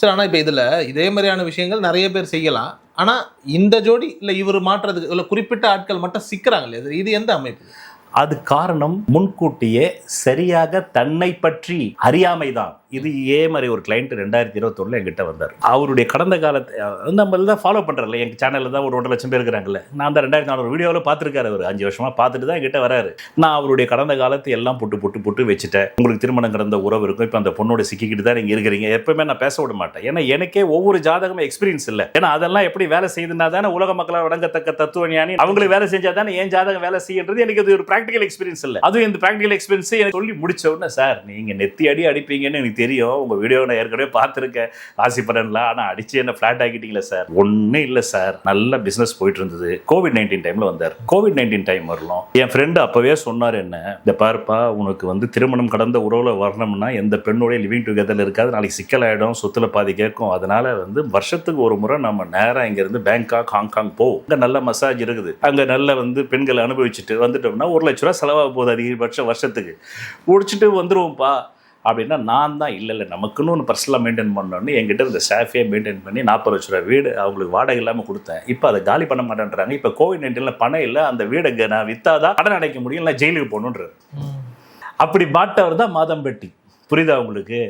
Sir ஆனா இப்ப இதுல இதே மாதிரியான விஷயங்கள் நிறைய பேர் செய்யலாம். ஆனா இந்த ஜோடி இல்ல இவர் மாற்றுறதுக்கு இல்ல குறிப்பிட்ட ஆட்கள் மட்டும் சிக்கிறாங்க இல்லையா? இது எந்த அமைப்பு? அது காரணம் முன்கூட்டியே சரியாக தன்னை பற்றி அறியாமைதான். இது மாதிரி ஒரு கிளைண்ட் 2021 என்கிட்ட வந்தார். அவருடைய கடந்த காலத்தை நம்ம தான் ஃபாலோ பண்றல, எங்க சேனல்ல தான் ஒரு 1.5 லட்சம் பேர் இருக்கிறாங்கல்ல. நான் அந்த 2400 வீடியோவில் பார்த்துருக்காரு. அவர் 5 வருஷமா பார்த்துட்டு தான் என்கிட்ட வராரு. நான் அவருடைய கடந்த காலத்தை எல்லாம் புட்டு வச்சுட்டேன். உங்களுக்கு திருமணம் கடந்த உறவு இருக்கும், இப்போ அந்த பொண்ணோட சிக்கிக்கிட்டு தான் நீங்க இருக்கிறீங்க. எப்பவுமே நான் பேச விட மாட்டேன். ஏன்னா எனக்கே ஒவ்வொரு ஜாதகமும் எக்ஸ்பீரியன்ஸ் இல்லை. ஏன்னா அதெல்லாம் எப்படி வேலை செய்யுதுன்னா தானே உலக மக்களால் வழங்கத்தக்க தத்துவ ஞானி. அவங்களுக்கு வேலை செஞ்சா தானே என் ஜாதகம் வேலை செய்யறது. எனக்கு அது ஒரு பிராக்டிகல் எக்ஸ்பீரியன்ஸ் இல்லை. அதுவும் இந்த பிராக்டிகல் எக்ஸ்பீரியன்ஸ் எனக்கு சொல்லி முடிச்ச உடனே, சார் நீங்க நெத்தி அடிப்பீங்கன்னு எனக்கு தெரியும், உங்க வீடியோ நான் ஏற்கனவே பார்த்துருக்கேன், ஆசைப்படல, ஆனா அடிச்சு என்ன பிளாட் ஆக்கிட்டீங்களா சார்? ஒன்னும் இல்லை சார், நல்ல பிசினஸ் போயிட்டு இருந்தது. COVID-19 டைம்ல வந்தார். COVID-19 டைம் வரலாம். என் ஃப்ரெண்டு அப்பவே சொன்னார், என்ன இந்த பார்ப்பா, உனக்கு திருமணம் கடந்த உறவுல வரணும்னா எந்த பெண்ணோட லிவிங் டுகெதர்ல இருக்காது, நாளைக்கு சிக்கலாயிடும், சொத்துல பாதி கேட்கும். அதனால வருஷத்துக்கு ஒரு முறை நம்ம நேரம் இங்க இருந்து பேங்காக் ஹாங்காங் போவோம். அங்க நல்ல மசாஜ் இருக்குது, அங்க நல்ல பெண்களை அனுபவிச்சுட்டு வந்துட்டோம்னா 1 லட்ச ரூபா செலவாக போகுது அதிகபட்சம் வருஷத்துக்கு. முடிச்சுட்டு வந்துருவோம்ப்பா அப்படின்னா, நான் தான் இல்லை நமக்குன்னு ஒன்று பர்சனலாக மெயின்டைன் பண்ணோன்னு என்கிட்ட இந்த ஸ்டாஃபே மெயின்டைன் பண்ணி 40 லட்ச ரூபா வீடு அவங்களுக்கு வாடகை இல்லாமல் கொடுத்தேன். இப்போ அதை காலி பண்ண மாட்டேன்றாங்க. இப்போ COVID-19 பணம் இல்லை, அந்த வீடை நான் வித்தாதான் கடன் அடைக்க முடியும், இல்லை ஜெயிலுக்கு போகணுன்றது. அப்படி மாட்டவர் தான் மாதம்பட்டி. புரியுதா உங்களுக்கு?